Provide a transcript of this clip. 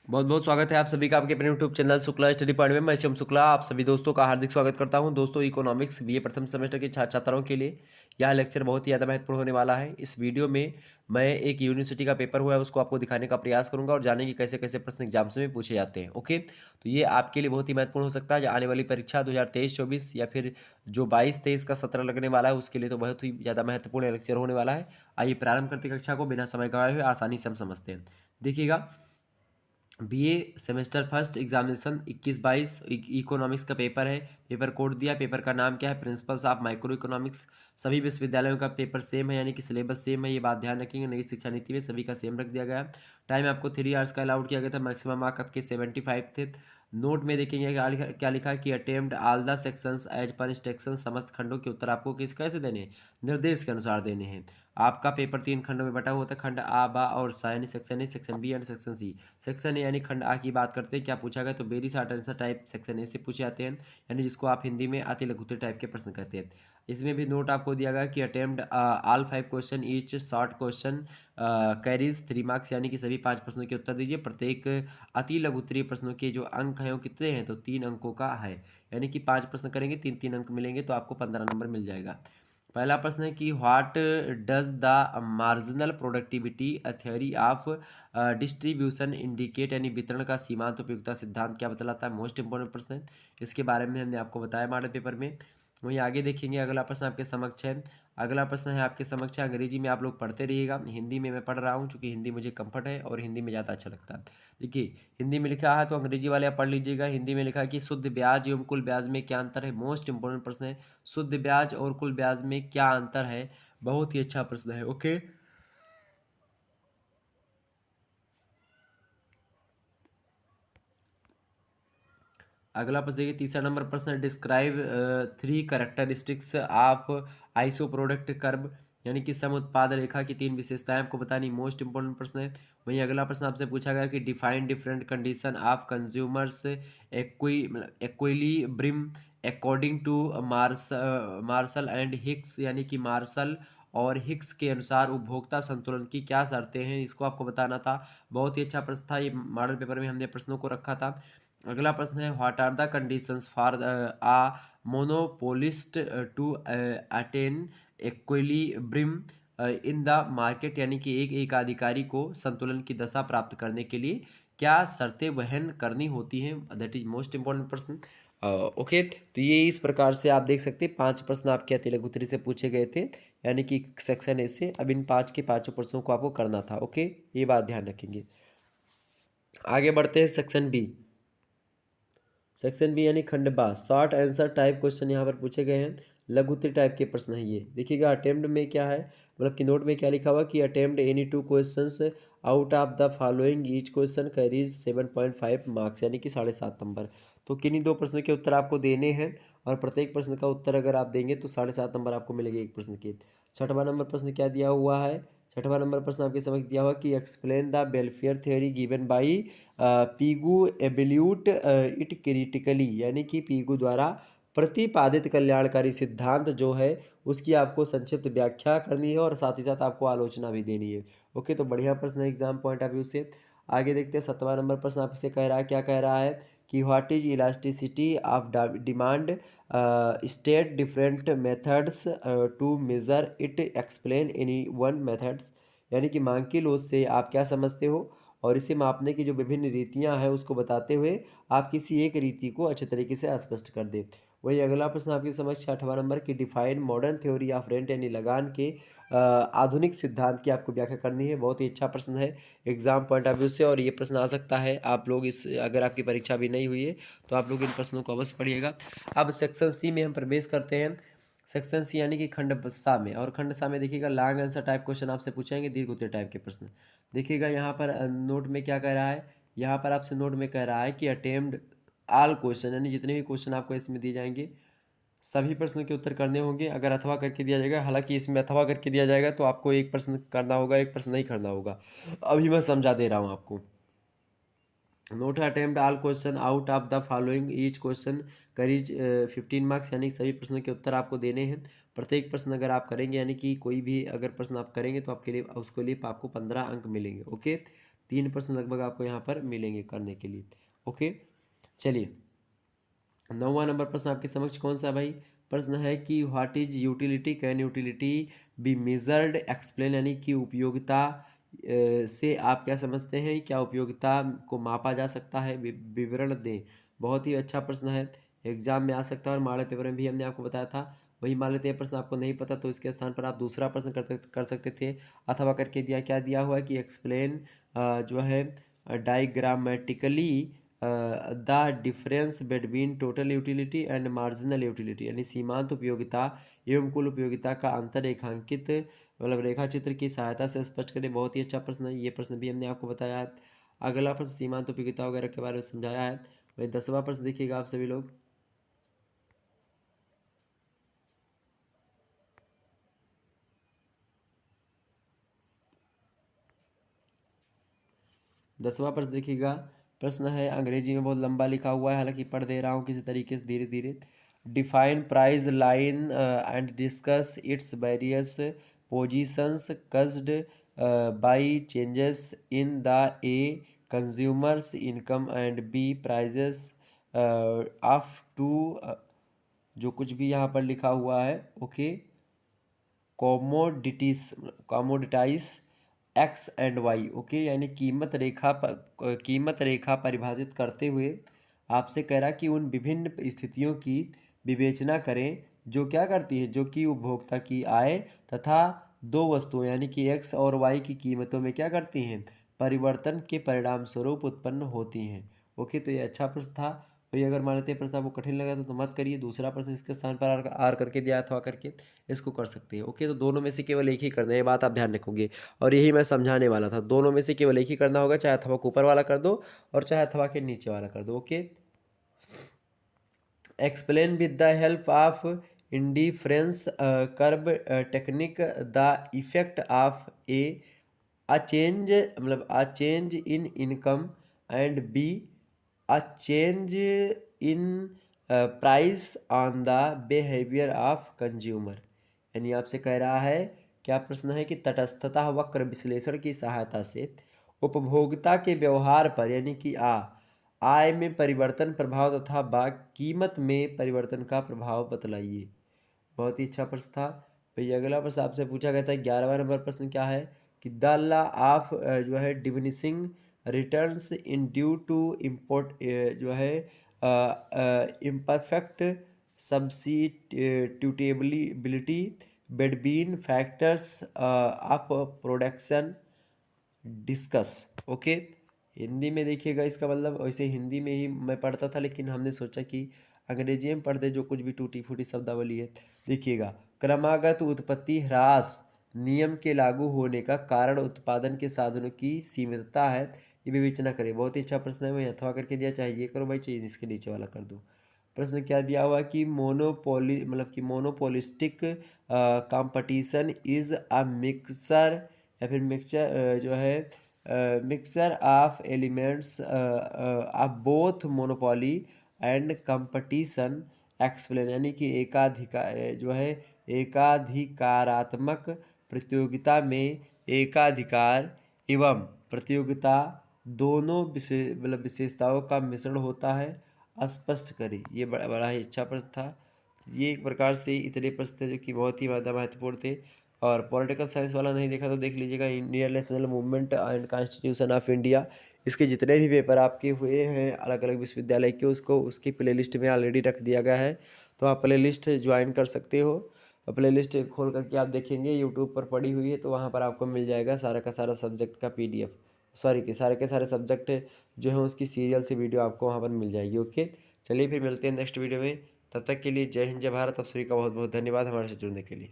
बहुत बहुत स्वागत है आप सभी का आपके अपने YouTube channel Shukla study point में। मैं शिवम शुक्ला आप सभी दोस्तों का हार्दिक स्वागत करता हूं। दोस्तों, इकोनॉमिक्स बीए प्रथम सेमेस्टर के छात्र छात्राओं के लिए यह लेक्चर बहुत ही ज़्यादा महत्वपूर्ण होने वाला है। इस वीडियो में मैं एक यूनिवर्सिटी का पेपर हुआ है उसको आपको दिखाने का प्रयास करूंगा और जानेंगे कैसे कैसे प्रश्न एग्जाम्स में पूछे जाते हैं। ओके, तो ये आपके लिए बहुत ही महत्वपूर्ण हो सकता है जो आने वाली परीक्षा 2023-24 या फिर जो 22-23 का सत्र लगने वाला है उसके लिए तो बहुत ही ज़्यादा महत्वपूर्ण लेक्चर होने वाला है। आइए प्रारंभ करते कक्षा को बिना समय गवाए हुए आसानी से हम समझते हैं। देखिएगा, BA semester first examination 21-22 economics का पेपर है। पेपर कोड दिया, पेपर का नाम क्या है, प्रिंसिपल्स ऑफ माइक्रो इकोनॉमिक्स। सभी विश्वविद्यालयों का पेपर सेम है, यानी कि सिलेबस सेम है, ये बात ध्यान रखेंगे। नई शिक्षा नीति में सभी का सेम रख दिया गया। टाइम आपको 3 आवर्स का अलाउड किया गया था, मैक्सिमम मार्क आपके 75 थे। नोट में देखेंगे क्या लिखा कि attempt all the sections as per instruction. समस्त खंडों के उत्तर आपको कैसे देने हैं, निर्देश के अनुसार देने हैं। आपका पेपर 3 खंडों में बटा हुआ था, खंड आ बा और सा यानी section A, section B and section C. Section A यानी खंड आ की बात करते हैं, क्या पूछा गया तो very short answer type section A से पूछे जाते हैं, यानी जिसको आप हिंदी में अति लघुत्तम टाइप के प्रश्न कहते हैं। इसमें भी नोट आपको दिया गया कि attempt all 5 question each short question carries 3 marks, यानी कि सभी 5 प्रश्नों के उत्तर दीजिए। प्रत्येक अति लघुत्तरीय प्रश्नों के जो अंक हैं वो कितने हैं तो 3 अंकों का है, यानी कि 5 प्रश्न करेंगे 3-3 अंक मिलेंगे तो आपको 15 नंबर मिल जाएगा। पहला प्रश्न है कि what does the marginal productivity theory of distribution indicate, यानी वितरण का सीमांत उपयोगिता सिद्धांत क्या बतलाता है। मोस्ट इंपॉर्टेंट प्रश्न है, इसके बारे में हमने आपको बताया मॉडल पेपर में। वहीं आगे देखेंगे, अगला प्रश्न आपके समक्ष है। अगला प्रश्न है आपके समक्ष है, अंग्रेजी में आप लोग पढ़ते रहिएगा, हिंदी में मैं पढ़ रहा हूँ क्योंकि हिंदी मुझे कंफर्ट है और हिंदी में ज़्यादा अच्छा लगता है। देखिए, हिंदी में लिखा है तो अंग्रेजी वाले आप पढ़ लीजिएगा। हिंदी में लिखा है कि शुद्ध ब्याज एवं कुल ब्याज में क्या अंतर है। मोस्ट इंपॉर्टेंट प्रश्न है, शुद्ध ब्याज और कुल ब्याज में क्या अंतर है। बहुत ही अच्छा प्रश्न है। ओके, अगला प्रश्न देखिए, तीसरा नंबर प्रश्न, describe 3 characteristics of iso product curve, यानी कि सम उत्पाद रेखा की 3 विशेषताएं आपको बतानी। मोस्ट इंपॉर्टेंट प्रश्न है। वहीं अगला प्रश्न आपसे पूछा गया कि define different condition of consumers equilibrium according to Marshall and Hicks, यानी कि मार्शल और हिक्स के अनुसार उपभोक्ता संतुलन की क्या शर्तें हैं, इसको आपको बताना था। बहुत ही अच्छा प्रश्न था, ये मॉडल पेपर में हमने प्रश्नों को रखा था। अगला प्रश्न है, what are the conditions for a monopolist to attain equilibrium in the market, यानी कि एक अधिकारी को संतुलन की दशा प्राप्त करने के लिए क्या शर्तें वहन करनी होती हैं। दैट इज मोस्ट इंपॉर्टेंट प्रश्न। ओके, तो ये इस प्रकार से आप देख सकते हैं 5 प्रश्न आपके अति लघुत्तरी से पूछे गए थे, यानी कि सेक्शन ए से। अब इन 5 के 5 प्रश्नों को आपको करना था। ओके, ये बात ध्यान रखेंगे। आगे बढ़ते हैं सेक्शन बी। सेक्शन बी यानी खंड बा, शॉर्ट आंसर टाइप क्वेश्चन यहाँ पर पूछे गए हैं। लघु उत्तरीय टाइप के प्रश्न है ये। देखिएगा, अटेम्प्ट में क्या है, मतलब कि नोट में क्या लिखा हुआ कि attempt any 2 questions out of the following each question carries 7.5 marks, यानी कि 7.5 नंबर। तो किन्हीं 2 प्रश्न के उत्तर आपको देने हैं और प्रत्येक प्रश्न का उत्तर अगर आप देंगे तो 7.5 नंबर आपको मिलेंगे एक प्रश्न के। छठवां नंबर प्रश्न क्या दिया हुआ है, छठवां नंबर प्रश्न आपके समझ दिया हुआ कि explain the welfare theory given by Pigou evaluate it critically, यानी कि पीगू द्वारा प्रतिपादित कल्याणकारी सिद्धांत जो है उसकी आपको संक्षिप्त व्याख्या करनी है और साथ ही साथ आपको आलोचना भी देनी है। ओके, तो बढ़िया प्रश्न है एग्जाम पॉइंट ऑफ व्यू से। आगे देखते हैं, 7वां नंबर प्रश्न आपसे कह रहा है, क्या कह रहा है कि what is elasticity of demand state different methods to measure it explain any one methods, यानी कि मांग की लोच से आप क्या समझते हो और इसे मापने की जो विभिन्न रीतियां हैं उसको बताते हुए आप किसी एक रीति को अच्छे तरीके से स्पष्ट कर दें। वही अगला प्रश्न आपके समक्ष 8वां नंबर की define modern theory of rent, यानी लगान के आधुनिक सिद्धांत की आपको व्याख्या करनी है। बहुत ही अच्छा प्रश्न है एग्जाम पॉइंट ऑफ व्यू से और ये प्रश्न आ सकता है। आप लोग इस, अगर आपकी परीक्षा भी नहीं हुई है तो आप लोग इन प्रश्नों को अवश्य पढ़िएगा। अब सेक्शन सी में हम प्रवेश करते हैं। सेक्शन सी यानी कि खंड सा में, और खंड सा में देखिएगा लॉन्ग आंसर टाइप क्वेश्चन आपसे पूछेंगे, दीर्घ उत्तर टाइप के प्रश्न। देखिएगा यहाँ पर नोट में क्या कह रहा है, यहाँ पर आपसे नोट में कह रहा है कि अटेम्प्ट ऑल क्वेश्चन, यानी जितने भी क्वेश्चन आपको इसमें दिए जाएंगे सभी प्रश्न के उत्तर करने होंगे। अगर अथवा करके दिया जाएगा, हालांकि इसमें अथवा करके दिया जाएगा तो आपको एक प्रश्न करना होगा, एक प्रश्न नहीं करना होगा। अभी मैं समझा दे रहा हूँ आपको। Note attempt all question out of the following each question curries 15 marks, यानी सभी प्रश्न के उत्तर आपको देने हैं। प्रत्येक प्रश्न अगर आप करेंगे, यानी कि कोई भी अगर प्रश्न आप करेंगे तो आपके लिए उसके लिए आपको 15 अंक मिलेंगे। ओके, 3 प्रश्न लगभग आपको यहाँ पर मिलेंगे करने के लिए। ओके, चलिए 9वां नंबर प्रश्न आपके समक्ष कौन सा भाई? प्रश्न है कि what is utility, can utility be measured, explain, यानी कि उपयोगिता से आप क्या समझते हैं, क्या उपयोगिता को मापा जा सकता है, विवरण दें। बहुत ही अच्छा प्रश्न है, एग्जाम में आ सकता है और मॉडल पेपर में भी हमने आपको बताया था। वही मान लेते हैं प्रश्न आपको नहीं पता तो इसके स्थान पर आप दूसरा प्रश्न कर सकते थे, अथवा करके दिया क्या दिया हुआ है कि एक्सप्लेन जो है diagrammatically the difference between total utility and marginal utility, यानी सीमांत उपयोगिता एवं कुल उपयोगिता का अंतर रेखांकित मतलब रेखा चित्र की सहायता से स्पष्ट करें। बहुत ही अच्छा प्रश्न है, ये प्रश्न भी हमने आपको बताया है। अगला प्रश्न सीमांत उपयोगिता वगैरह के बारे में समझाया है। वही 10वां प्रश्न देखिएगा आप सभी लोग। 10वां प्रश्न देखिएगा। प्रश्न है अंग्रेजी में बहुत लंबा लिखा हुआ है, हालांकि पढ़ दे रहा हूँ किसी तरीके से धीरे धीरे। Define price line and discuss its various positions caused by changes in the A consumers income and B prices of two, जो कुछ भी यहाँ पर लिखा हुआ है। Okay, commodities X and Y. Okay, यानी कीमत रेखा परिभाषित करते हुए आपसे कह रहा कि उन विभिन्न स्थितियों की विवेचना करें जो क्या करती है, जो कि उपभोक्ता की आय तथा दो वस्तुओं यानी कि एक्स और वाई की कीमतों में क्या करती हैं, परिवर्तन के परिणाम स्वरूप उत्पन्न होती हैं। ओके, तो ये अच्छा प्रश्न था। तो ये अगर मान लेते हैं प्रश्न आपको कठिन लगा तो मत करिए, दूसरा प्रश्न इसके स्थान पर आर करके दिया अथवा करके इसको कर सकते हैं। ओके, तो दोनों में से केवल एक ही करना है, ये बात आप ध्यान रखोगे। और यही मैं समझाने वाला था, दोनों में से केवल एक ही करना होगा, चाहे अथवा के ऊपर वाला कर दो और चाहे अथवा के नीचे वाला कर दो। Okay, explain with the help of indifference curve technique the effect of a change मतलब a change in income and b a change in price on the behavior of consumer। यानी आपसे कह रहा है, क्या प्रश्न है कि तटस्थता वक्र विश्लेषण की सहायता से उपभोक्ता के व्यवहार पर यानी कि आय में परिवर्तन प्रभाव तथा कीमत में परिवर्तन का प्रभाव बतलाइए। बहुत ही अच्छा प्रश्न था। भैया अगला प्रश्न आपसे पूछा गया था 11वां नंबर प्रश्न क्या है कि द लॉ ऑफ जो है diminishing returns in due to import जो है imperfect substitutability between factors of production discuss. Okay, Hindi में देखिएगा इसका मतलब, वैसे हिंदी में ही मैं पढ़ता था लेकिन हमने सोचा कि अंग्रेजी में पढ़ दे, जो कुछ भी टूटी फूटी शब्दावली है। देखिएगा, क्रमागत उत्पत्ति ह्रास नियम के लागू होने का कारण उत्पादन के साधनों की सीमितता है, ये विवेचना करें। बहुत ही अच्छा प्रश्न है, मैं अथवा करके दिया, चाहे ये करो भाई चाहिए इसके नीचे वाला कर दो। प्रश्न क्या दिया हुआ कि मोनोपोली मतलब कि monopolistic competition is a mixer या फिर मिक्सचर जो है mixture of elements of both monopoly and competition explain, यानी कि जो है एकाधिकारात्मक प्रतियोगिता में एकाधिकार एवं प्रतियोगिता दोनों मतलब विशेषताओं का मिश्रण होता है, स्पष्ट करें। ये बड़ा बड़ा ही अच्छा प्रश्न था। ये एक प्रकार से इतने प्रश्न थे जो कि बहुत ही ज़्यादा महत्वपूर्ण थे। और पॉलिटिकल साइंस वाला नहीं देखा तो देख लीजिएगा, Indian national movement and constitution of India, इसके जितने भी पेपर आपके हुए हैं अलग अलग विश्वविद्यालय के, उसको उसकी प्लेलिस्ट में ऑलरेडी रख दिया गया है, तो आप प्लेलिस्ट ज्वाइन कर सकते हो। प्लेलिस्ट खोल करके आप देखेंगे यूट्यूब पर पड़ी हुई है, तो वहाँ पर आपको मिल जाएगा सारा का सारा सब्जेक्ट का PDF, सॉरी कि सारे के सारे सब्जेक्ट जो है उसकी सीरियल से वीडियो आपको वहाँ पर मिल जाएगी। ओके, चलिए फिर मिलते हैं नेक्स्ट वीडियो में, तब तक के लिए जय हिंद जय भारत। आप सभी का बहुत बहुत धन्यवाद हमारे साथ जुड़ने के लिए।